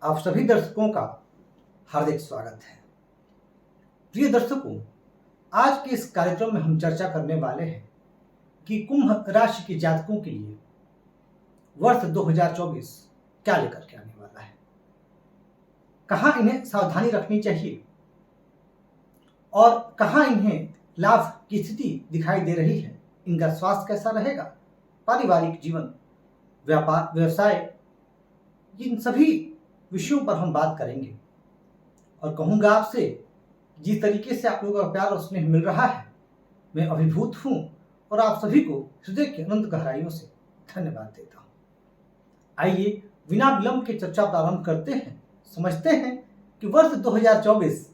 आप सभी दर्शकों का हार्दिक स्वागत है। प्रिय दर्शकों, आज के इस कार्यक्रम में हम चर्चा करने वाले हैं कि कुंभ राशि के जातकों के लिए वर्ष 2024 क्या लेकर के आने वाला है, कहां इन्हें सावधानी रखनी चाहिए और कहां इन्हें लाभ की स्थिति दिखाई दे रही है, इनका स्वास्थ्य कैसा रहेगा, पारिवारिक जीवन, व्यापार, व्यवसाय, इन सभी विषयों पर हम बात करेंगे। और कहूंगा आपसे, जिस तरीके से आप लोगों का प्यार और स्नेह मिल रहा है, मैं अभिभूत हूं और आप सभी को हृदय की अनंत गहराइयों से धन्यवाद देता हूं। आइए बिना विलंब के चर्चा प्रारंभ करते हैं, समझते हैं कि वर्ष 2024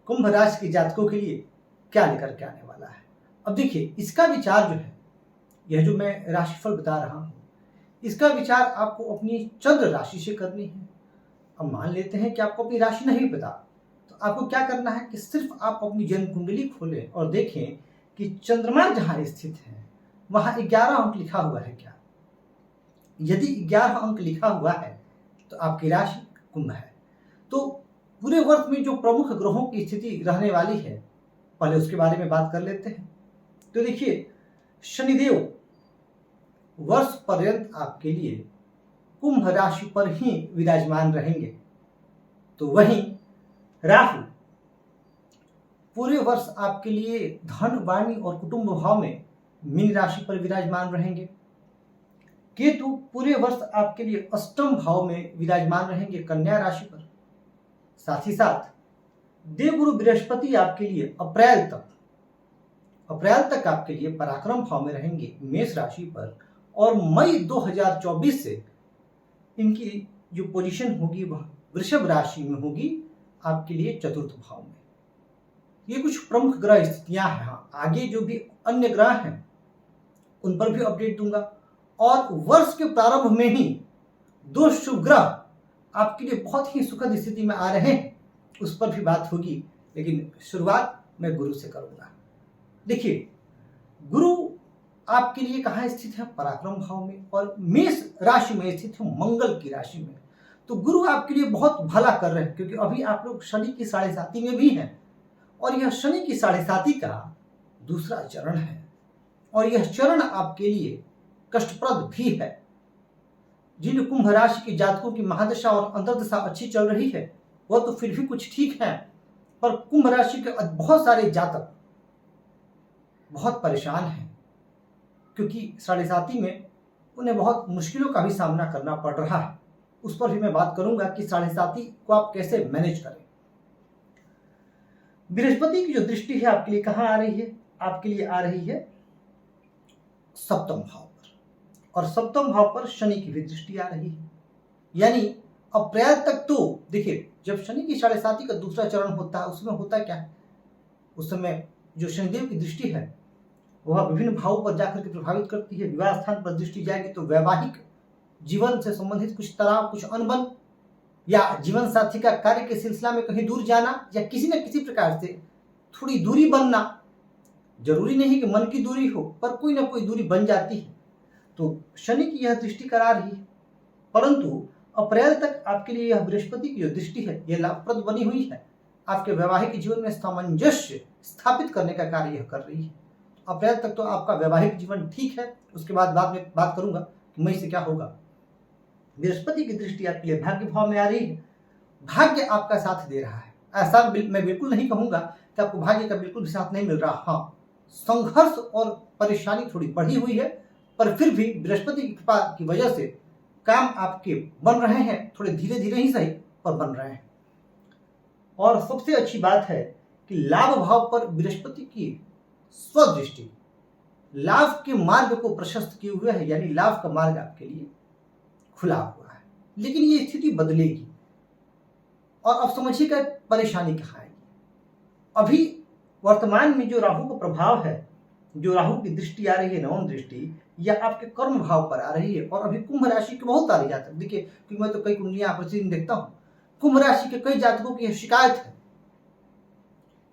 कुंभ राशि के जातकों के लिए क्या लेकर के आने वाला है। अब देखिए, इसका विचार जो है, यह जो मैं राशिफल बता रहा हूं, इसका विचार आपको अपनी चंद्र राशि से करनी है। अब मान लेते हैं कि आपको अपनी राशि नहीं पता, तो आपको क्या करना है कि सिर्फ आप अपनी जन्म कुंडली खोलें और देखें कि चंद्रमा जहां स्थित है वहां 11 अंक लिखा हुआ है क्या। यदि 11 अंक लिखा हुआ है तो आपकी राशि कुंभ है। तो पूरे वर्ष में जो प्रमुख ग्रहों की स्थिति रहने वाली है, पहले उसके बारे में बात कर लेते हैं। तो देखिए, शनिदेव वर्ष पर्यंत आपके लिए कुंभ राशि पर ही विराजमान रहेंगे। तो वहीं राहु पूरे वर्ष आपके लिए धन, वाणी और कुटुंब भाव में मीन राशि पर विराजमान रहेंगे। केतु पूरे वर्ष आपके लिए अष्टम भाव में विराजमान रहेंगे, कन्या राशि पर। साथ ही साथ देवगुरु बृहस्पति आपके लिए अप्रैल तक आपके लिए पराक्रम भाव में रहेंगे, मेष राशि पर। और मई 2024 से इनकी जो पोजीशन होगी वह वृषभ राशि में होगी, आपके लिए चतुर्थ भाव में। ये कुछ प्रमुख ग्रह स्थितियां हैं। हाँ, आगे जो भी अन्य ग्रह हैं उन पर भी अपडेट दूंगा। और वर्ष के प्रारंभ में ही 2 शुभ ग्रह आपके लिए बहुत ही सुखद स्थिति में आ रहे हैं, उस पर भी बात होगी। लेकिन शुरुआत मैं गुरु से करूंगा। देखिए, गुरु आपके लिए कहाँ स्थित है? पराक्रम भाव में, और मेष राशि में स्थित है, मंगल की राशि में। तो गुरु आपके लिए बहुत भला कर रहे हैं, क्योंकि अभी आप लोग शनि की 7.5 में भी हैं, और यह शनि की 7.5 का दूसरा चरण है, और यह चरण आपके लिए कष्टप्रद भी है। जिन कुंभ राशि के जातकों की महादशा और अंतर्दशा अच्छी चल रही है वह तो फिर भी कुछ ठीक है, पर कुंभ राशि के बहुत सारे जातक बहुत परेशान हैं, क्योंकि 7.5 में उन्हें बहुत मुश्किलों का भी सामना करना पड़ रहा है। उस पर भी मैं बात करूंगा कि 7.5 को आप कैसे मैनेज करें। बृहस्पति की जो दृष्टि है आपके लिए कहां आ रही है? आपके लिए आ रही है सप्तम भाव पर, और सप्तम भाव पर शनि की भी दृष्टि आ रही है। यानी अप्रैल तक तो देखिए, जब शनि की 7.5 का दूसरा चरण होता है, उसमें होता क्या है, उस समय जो शनिदेव की दृष्टि है वह विभिन्न भावों पर जाकर के प्रभावित करती है। विवाह स्थान पर दृष्टि जाएगी तो वैवाहिक जीवन से संबंधित कुछ तनाव, कुछ अनबन, या जीवन साथी का कार्य के सिलसिला में कहीं दूर जाना, या किसी न किसी प्रकार से थोड़ी दूरी बनना। जरूरी नहीं कि मन की दूरी हो, पर कोई ना कोई दूरी बन जाती है। तो शनि की यह दृष्टि करा रही है, परंतु अप्रैल तक आपके लिए यह बृहस्पति की जो दृष्टि है यह लाभप्रद बनी हुई है। आपके वैवाहिक जीवन में सामंजस्य स्थापित करने का कार्य यह कर रही है। अप्रैल तक तो आपका वैवाहिक जीवन ठीक है, उसके बाद में बात करूंगा कि मई से क्या होगा। बृहस्पति की दृष्टि आपके लिए भाग्य भाव में आ रही है। भाग्य आपका साथ दे रहा है। ऐसा मैं बिल्कुल नहीं कहूंगा कि आपको भाग्य का बिल्कुल भी साथ नहीं मिल रहा। हाँ, संघर्ष और परेशानी थोड़ी बढ़ी हुई है, पर फिर भी बृहस्पति की कृपा की वजह से काम आपके बन रहे हैं, थोड़े धीरे धीरे ही सही पर बन रहे हैं। और सबसे अच्छी बात है कि लाभ भाव पर बृहस्पति की स्वदृष्टि लाभ के मार्ग को प्रशस्त किए हुए है, यानी लाभ का मार्ग आपके लिए खुला हुआ है। लेकिन ये स्थिति बदलेगी, और अब समझिएगा परेशानी कहाँ आएगी। अभी वर्तमान में जो राहु का प्रभाव है, जो राहु की दृष्टि आ रही है, नवम दृष्टि, या आपके कर्म भाव पर आ रही है। और अभी कुंभ राशि के बहुत सारे जातक, देखिए, क्योंकि मैं तो कई कुंडलियां प्रतिदिन देखता हूं, कुंभ राशि के कई जातकों की यह शिकायत है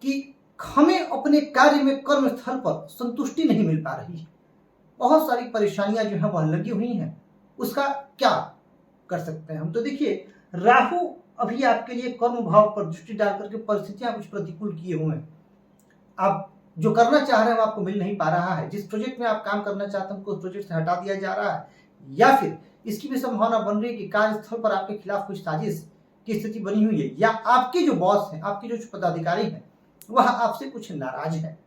कि हमें अपने कार्य में, कर्म स्थल पर संतुष्टि नहीं मिल पा रही है। बहुत सारी परेशानियां जो है वह लगी हुई हैं। उसका क्या कर सकते हैं हम? तो देखिए, राहु अभी आपके लिए कर्म भाव पर दृष्टि डाल करके परिस्थितियां कुछ प्रतिकूल किए हुए हैं। आप जो करना चाह रहे हैं वो आपको मिल नहीं पा रहा है। जिस प्रोजेक्ट में आप काम करना चाहते हैं उस प्रोजेक्ट से हटा दिया जा रहा है, या फिर इसकी भी संभावना बन रही है कि कार्यस्थल पर आपके खिलाफ कुछ साजिश की स्थिति बनी हुई है, या आपके जो बॉस हैं, आपके जो पदाधिकारी हैं, वह आपसे कुछ नाराज है,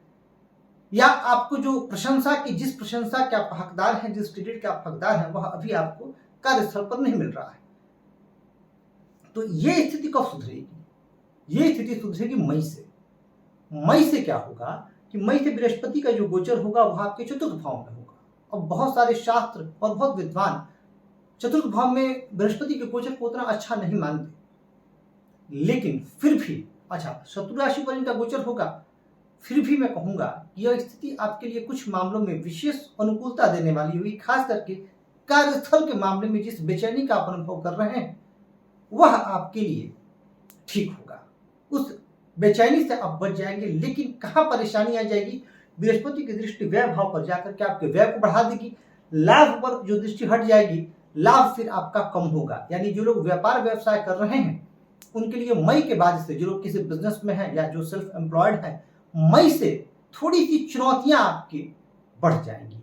या आपको जो प्रशंसा की, जिस प्रशंसा के आप हकदार हैं, जिस क्रेडिट के आप हकदार हैं, वह अभी आपको कार्यस्थल पर नहीं मिल रहा है। तो ये स्थिति कब सुधरेगी? ये स्थिति सुधरेगी मई से। मई से क्या होगा कि मई से बृहस्पति का जो गोचर होगा वह आपके चतुर्थ भाव में होगा। और बहुत सारे शास्त्र और बहुत विद्वान चतुर्थ भाव में बृहस्पति के गोचर को उतना अच्छा नहीं मानते, लेकिन फिर भी अच्छा शत्रु राशि पर इनका गोचर होगा, फिर भी मैं कहूंगा कि यह स्थिति आपके लिए कुछ मामलों में विशेष अनुकूलता देने वाली होगी। खास करके कार्यस्थल के मामले में जिस बेचैनी का आप अनुभव कर रहे हैं वह आपके लिए ठीक होगा। उस बेचैनी से आप बच जाएंगे। लेकिन कहाँ परेशानी आ जाएगी? बृहस्पति की दृष्टि व्यय भाव पर जाकर के आपके व्यय को बढ़ा देगी। लाभ पर जो दृष्टि हट जाएगी, लाभ फिर आपका कम होगा। यानी जो लोग व्यापार व्यवसाय कर रहे हैं उनके लिए मई के बाद से, जो लोग किसी बिजनेस में हैं या जो सेल्फ एम्प्लॉयड हैं, मई से थोड़ी सी चुनौतियां आपकी बढ़ जाएंगी,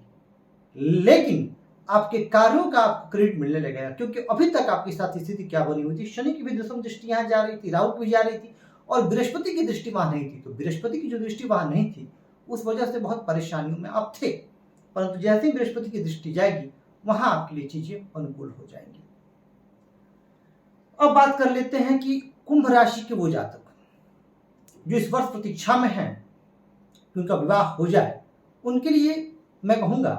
लेकिन आपके कार्यों का आपको क्रेडिट मिलने लगेगा। क्योंकि अभी तक आपके साथ स्थिति क्या बनी हुई थी? शनि की भी दशम दृष्टि यहां जा रही थी, राहु की भी जा रही थी, और बृहस्पति की दृष्टि वहां नहीं थी। तो बृहस्पति की जो दृष्टि वहां नहीं थी उस वजह से बहुत परेशानियों में आप थे, परंतु जैसे ही बृहस्पति की दृष्टि जाएगी वहां आपके लिए चीजें अनुकूल हो जाएंगी। अब बात कर लेते हैं कि कुंभ राशि के वो जातक जो इस वर्ष प्रतीक्षा में हैं कि उनका विवाह हो जाए, उनके लिए मैं कहूंगा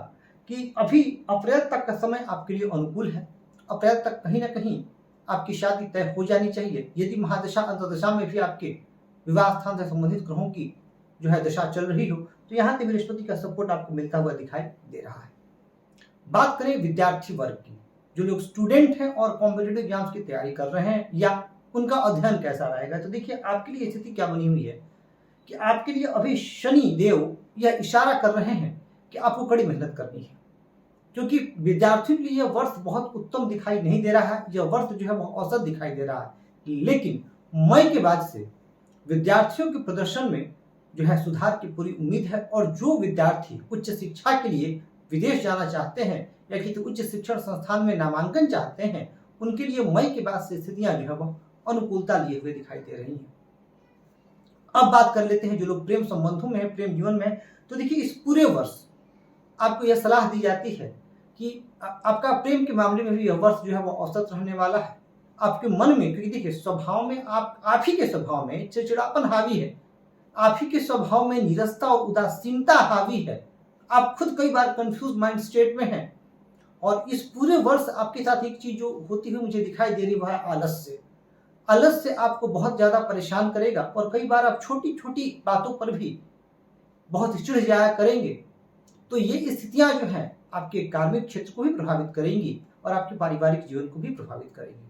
कि अभी अप्रैल तक का समय आपके लिए अनुकूल है। अप्रैल तक कहीं ना कहीं आपकी शादी तय हो जानी चाहिए। यदि महादशा अंतर्दशा में भी आपके विवाह स्थान से संबंधित ग्रहों की जो है दशा चल रही हो तो यहाँ से बृहस्पति का सपोर्ट आपको मिलता हुआ दिखाई दे रहा है। बात करें विद्यार्थी वर्ग की, जो लोग स्टूडेंट हैं और कॉम्पिटिटिव एग्जाम्स की तैयारी कर रहे हैं, या उनका अध्ययन कैसा रहेगा, तो देखिए आपके लिए स्थिति क्या बनी हुई है कि आपके लिए अभी शनि देव यह इशारा कर रहे हैं कि आपको कड़ी मेहनत करनी है। क्योंकि विद्यार्थियों के लिए यह वर्ष बहुत उत्तम दिखाई नहीं दे रहा है, यह वर्ष जो है वह औसत दिखाई दे रहा है। लेकिन मई के बाद से विद्यार्थियों के प्रदर्शन में जो है सुधार की पूरी उम्मीद है। और जो विद्यार्थी उच्च शिक्षा के लिए विदेश जाना चाहते हैं या किसी उच्च शिक्षण संस्थान में नामांकन चाहते हैं, उनके लिए मई के बाद से स्थितियां जो है वह अनुकूलता लिए हुए दिखाई दे रही हैं। अब बात कर लेते हैं जो लोग प्रेम संबंधों में है, प्रेम जीवन में, तो देखिए इस पूरे वर्ष आपको यह सलाह दी जाती है कि आपका प्रेम के मामले में भी यह वर्ष जो है वो औसत रहने वाला है। आपके मन में, क्योंकि देखिए स्वभाव में आप ही के स्वभाव में चिड़चिड़ापन हावी है, आप ही के स्वभाव में नीरसता और उदासीनता हावी है। आप खुद कई बार कंफ्यूज माइंड स्टेट में हैं, और इस पूरे वर्ष आपके साथ एक चीज जो होती हुई मुझे दिखाई दे रही वह है आलस्य। आलस्य आपको बहुत ज्यादा परेशान करेगा, और कई बार आप छोटी छोटी बातों पर भी बहुत चिढ़ जाया करेंगे। तो ये स्थितियां जो हैं आपके कार्मिक क्षेत्र को भी प्रभावित करेंगी और आपके पारिवारिक जीवन को भी प्रभावित करेंगी।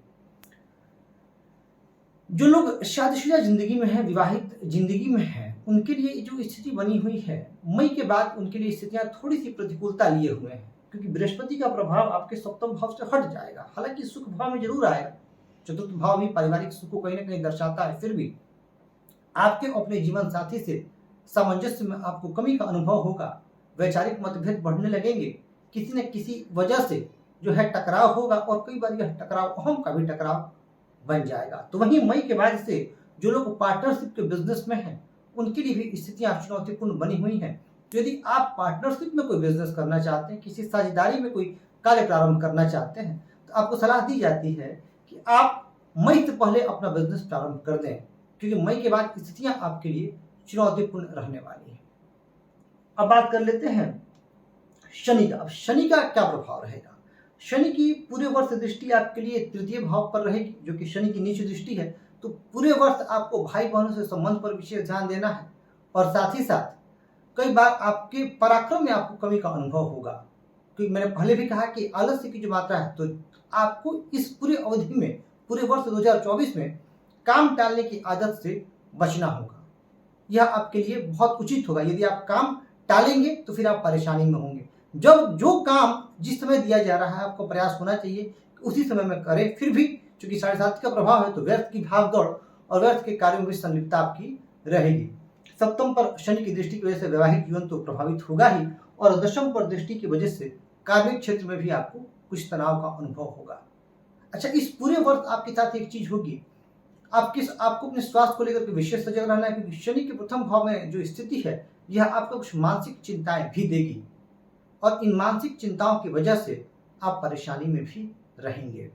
जो लोग शादीशुदा जिंदगी में है, विवाहित जिंदगी में है, उनके लिए जो स्थिति बनी हुई है मई के बाद उनके लिए स्थितियां थोड़ी सी प्रतिकूलता लिए हुए हैं, क्योंकि बृहस्पति का प्रभाव आपके सप्तम भाव से हट जाएगा। हालांकि सुख भाव में जरूर आएगा, चतुर्थ भाव भी पारिवारिक सुख को कहीं ना कहीं दर्शाता है, फिर भी आपके अपने जीवन साथी से सामंजस्य में आपको कमी का अनुभव होगा। वैचारिक मतभेद बढ़ने लगेंगे, किसी न किसी वजह से जो है टकराव होगा, और कई बार यह टकराव अहम का भी टकराव बन जाएगा। तो वहीं मई के बाद से जो लोग पार्टनरशिप के बिजनेस में हैं उनके लिए भी स्थितियां चुनौतीपूर्ण बनी हुई हैं। तो यदि आप पार्टनरशिप में कोई बिजनेस करना चाहते हैं, किसी साझेदारी में कोई कार्य प्रारंभ करना चाहते हैं, तो आपको सलाह दी जाती है कि आप मई से पहले अपना बिजनेस प्रारंभ कर दें, क्योंकि मई के बाद स्थितियां आपके लिए चुनौतीपूर्ण रहने वाली है। अब बात कर लेते हैं शनि का। अब शनि का क्या प्रभाव रहेगा? शनि की पूरे वर्ष दृष्टि आपके लिए तृतीय भाव पर रहेगी, जो कि शनि की नीच दृष्टि है। तो पूरे वर्ष आपको भाई बहनों से संबंध पर विशेष ध्यान देना है, और साथ ही साथ कई बार आपके पराक्रम में आपको कमी का अनुभव होगा, क्योंकि मैंने पहले भी कहा कि आलस्य की जो मात्रा है, तो आपको इस पूरे अवधि में, पूरे वर्ष 2024 में काम टालने की आदत से बचना होगा। यह आपके लिए बहुत उचित होगा। यदि आप काम टालेंगे तो फिर आप परेशानी में होंगे। जब जो काम जिस समय दिया जा रहा है आपको प्रयास होना चाहिए कि उसी समय में करें। फिर भी चूंकि साढ़े सात का प्रभाव है तो व्यर्थ की भाग दौड़ और व्यर्थ के कार्यों में भी संलिप्तता आपकी रहेगी। सप्तम पर शनि की दृष्टि की वजह से वैवाहिक जीवन तो प्रभावित होगा ही, और दशम पर दृष्टि की वजह से कार्मिक क्षेत्र में भी आपको कुछ तनाव का अनुभव होगा। अच्छा, इस पूरे वर्ष आपके साथ एक चीज होगी, आपको अपने स्वास्थ्य को लेकर के विशेष सजग रहना है, क्योंकि शनि के प्रथम भाव में जो स्थिति है यह आपको कुछ मानसिक चिंताएं भी देगी, और इन मानसिक चिंताओं की वजह से आप परेशानी में भी रहेंगे।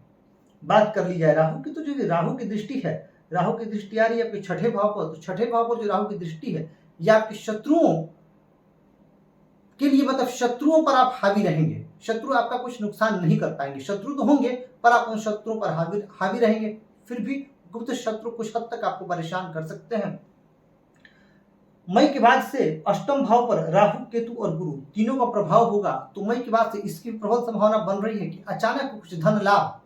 बात कर ली जाए राहु की, तो जो राहु की दृष्टि है, राहु की दृष्टि आ रही है आपके छठे भाव पर, तो छठे भाव पर जो राहु की दृष्टि है यह आपके शत्रुओं के लिए, मतलब शत्रुओं पर आप हावी रहेंगे। शत्रु आपका कुछ नुकसान नहीं कर पाएंगे, शत्रु तो होंगे पर आप उन शत्रुओं पर हावी रहेंगे। फिर भी गुप्त शत्रु कुछ हद तक आपको परेशान कर सकते हैं। मई के बाद से अष्टम भाव पर राहु, केतु और गुरु तीनों का प्रभाव होगा, तो मई के बाद से इसकी प्रबल संभावना बन रही है कि अचानक कुछ धन लाभ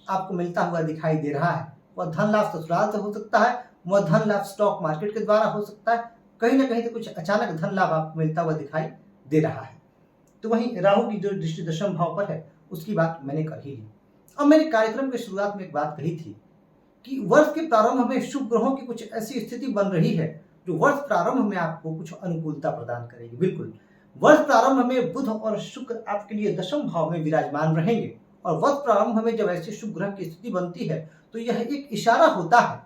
आपको मिलता हुआ दिखाई दे रहा है। वह धन लाभ ससुराल से हो सकता है, वह धन लाभ स्टॉक मार्केट के द्वारा हो सकता है, कहीं ना कहीं से कुछ अचानक धन लाभ आपको मिलता हुआ दिखाई दे रहा है। तो वहीं राहु की जो दृष्टि दशम भाव पर है उसकी बात मैंने कर ही ली। अब मैंने कार्यक्रम की शुरुआत में एक बात कही थी कि वर्ष के प्रारंभ में शुभ ग्रहों की कुछ ऐसी स्थिति बन रही है जो वर्ष प्रारंभ में आपको कुछ अनुकूलता प्रदान करेगी। बिल्कुल, वर्ष प्रारंभ में बुध और शुक्र आपके लिए दशम भाव में विराजमान रहेंगे, और वर्ष प्रारंभ में जब ऐसे शुभ ग्रह की स्थिति बनती है तो यह एक इशारा होता है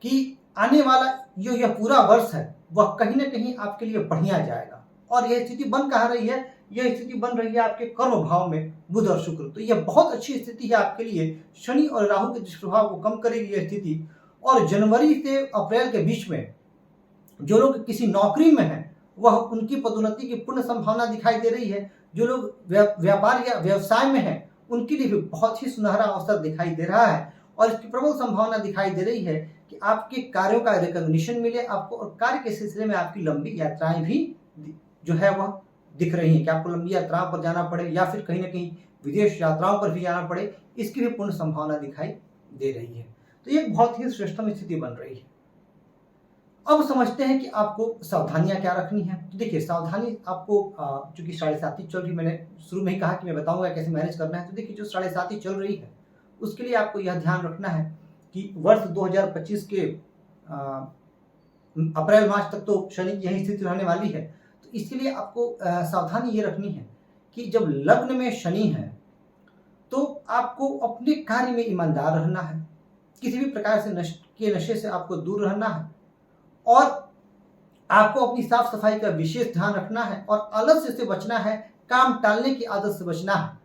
कि आने वाला जो यह पूरा वर्ष है वह कहीं ना कहीं आपके लिए बढ़िया जाएगा। और यह स्थिति बन कहाँ रही है, यह स्थिति बन रही है आपके कर्म भाव में बुध और शुक्र। तो यह बहुत अच्छी स्थिति है आपके लिए, शनि और राहु के दुष्प्रभाव को कम करेगी यह स्थिति। और जनवरी से अप्रैल के बीच में जो लोग किसी नौकरी में हैं वह उनकी पदोन्नति की पूर्ण संभावना दिखाई दे रही है। जो लोग व्यापार या व्यवसाय में हैं उनके लिए भी बहुत ही सुनहरा अवसर दिखाई दे रहा है, और इसकी प्रबल संभावना दिखाई दे रही है कि आपके कार्यों का रिकॉग्निशन मिले आपको, और कार्य के सिलसिले में आपकी लंबी यात्राएं भी जो है वह दिख रही है कि आपको लंबी यात्राओं पर जाना पड़े या फिर कहीं ना कहीं विदेश यात्राओं पर भी जाना पड़े, इसकी भी पूर्ण संभावना दिखाई दे रही है। तो ये बहुत ही श्रेष्ठतम स्थिति बन रही है। अब समझते हैं कि आपको सावधानियां क्या रखनी है। तो देखिए, सावधानी आपको चूंकि साढ़े साती चल रही, मैंने शुरू में ही कहा कि मैं बताऊंगा कैसे मैनेज करना है। तो देखिए, जो साढ़े साती चल रही है उसके लिए आपको यह ध्यान रखना है कि वर्ष 2025 के अप्रैल मार्च तक तो शनि की यही स्थिति रहने वाली है। तो इसके लिए आपको सावधानी ये रखनी है कि जब लग्न में शनि है तो आपको अपने कार्य में ईमानदार रहना है, किसी भी प्रकार से नशे से आपको दूर रहना है, और आपको अपनी साफ सफाई का विशेष ध्यान रखना है, और आलस्य से बचना है, काम टालने की आदत से बचना है।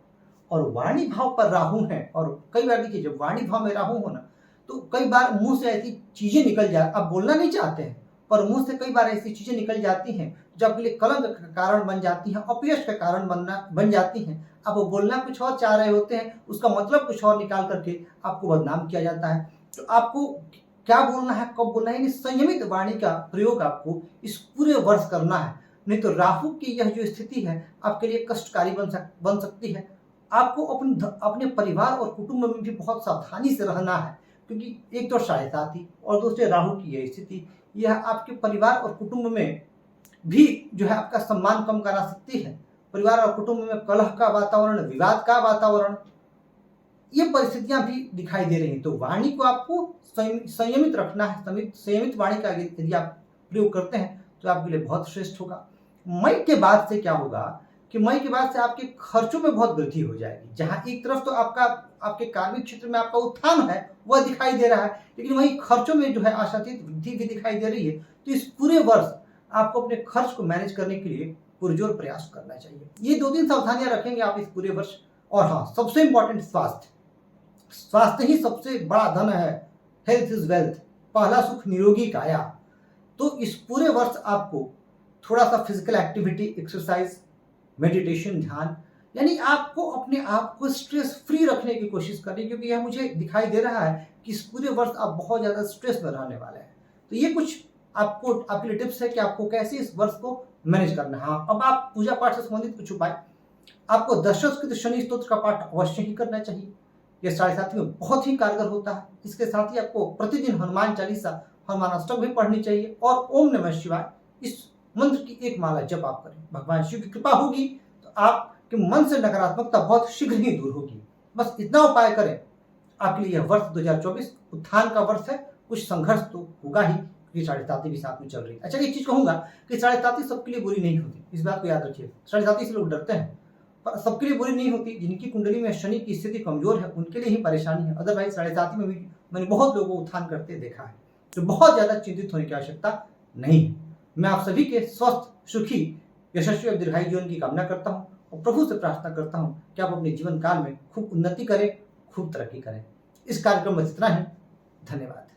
और वाणी भाव पर राहु है, और कई बार देखिए जब वाणी भाव में राहु हो ना तो कई बार मुंह से ऐसी चीजें निकल जाए, आप बोलना नहीं चाहते हैं पर मुंह से कई बार ऐसी चीजें निकल जाती हैं जो आपके लिए कलंक का कारण बन जाती हैं, अपयश का कारण बन जाती हैं। आप बोलना कुछ और चाह रहे होते हैं, उसका मतलब कुछ और निकाल करके आपको बदनाम किया जाता है। तो आपको क्या बोलना है, कब बोलना है, संयमित वाणी का प्रयोग आपको इस पूरे वर्ष करना है, नहीं तो राहु की यह जो स्थिति है आपके लिए कष्टकारी बन सकती है। आपको अपने परिवार और कुटुंब में भी बहुत सावधानी से रहना है, क्योंकि एक तो साढ़े साती और दूसरे राहु की यह स्थिति, यह आपके परिवार और कुटुंब में भी जो है आपका सम्मान कम करा सकती है। परिवार और कुटुंब में कलह का वातावरण, विवाद का वातावरण, ये परिस्थितियां भी दिखाई दे रही हैं। तो वाणी को आपको संयमित रखना है। संयमित वाणी का यदि आप प्रयोग करते हैं तो आपके लिए बहुत श्रेष्ठ होगा। मई के बाद से क्या होगा कि मई के बाद से आपके खर्चों में बहुत वृद्धि हो जाएगी। जहां एक तरफ तो आपके कार्मिक क्षेत्र में आपका उत्थान है वह दिखाई दे रहा है, लेकिन वहीं खर्चों में जो है आशातीत वृद्धि भी दिखाई दे रही है। तो इस पूरे वर्ष आपको अपने खर्च को मैनेज करने के लिए पुरजोर प्रयास करना चाहिए। ये 2-3 सावधानियां रखेंगे आप इस पूरे वर्ष। और हाँ, सबसे इंपॉर्टेंट स्वास्थ्य ही सबसे बड़ा धन है। हेल्थ इज वेल्थ, पहला सुख निरोगी काया। तो इस पूरे वर्ष आपको थोड़ा सा फिजिकल एक्टिविटी, एक्सरसाइज, मेडिटेशन, ध्यान, यानी आपको अपने आप को स्ट्रेस फ्री रखने की कोशिश करें, क्योंकि यह मुझे दिखाई दे रहा है कि इस पूरे वर्ष आप बहुत ज्यादा स्ट्रेस में रहने वाले हैं। तो ये कुछ आपके लिए टिप्स है कि आपको कैसे इस वर्ष को मैनेज करना है। हाँ, अब आप पूजा पाठ से संबंधित कुछ उपाय, आपको दशरथ शनि स्तोत्र का पाठ अवश्य ही करना चाहिए। यह साढ़े साती में बहुत ही कारगर होता है। इसके साथ ही आपको प्रतिदिन हनुमान चालीसा, हनुमान अष्टक भी पढ़नी चाहिए, और ओम नमः शिवाय इस मंत्र की एक माला जप आप करें। भगवान शिव की कृपा होगी तो आपके मन से नकारात्मकता बहुत शीघ्र ही दूर होगी। बस इतना उपाय करें, आपके लिए यह वर्ष 2024 उत्थान का वर्ष है। कुछ संघर्ष तो होगा ही, क्योंकि 7.5 भी साथ में चल रही है। अच्छा, एक चीज कहूंगा कि 7.5 सबके लिए बुरी नहीं होती, इस बात को याद रखिए। 7.5 से लोग डरते हैं, पर सबके लिए बुरी नहीं होती। जिनकी कुंडली में शनि की स्थिति कमजोर है उनके लिए ही परेशानी है। अदरवाइज 7.5 में भी मैंने बहुत लोगों को उत्थान करते देखा है, तो बहुत ज्यादा चिंतित होने की आवश्यकता नहीं है। मैं आप सभी के स्वस्थ, सुखी, यशस्वी और दीर्घायु जीवन की कामना करता हूँ और प्रभु से प्रार्थना करता हूँ कि आप अपने जीवन काल में खूब उन्नति करें, खूब तरक्की करें। इस कार्यक्रम में इतना ही। धन्यवाद।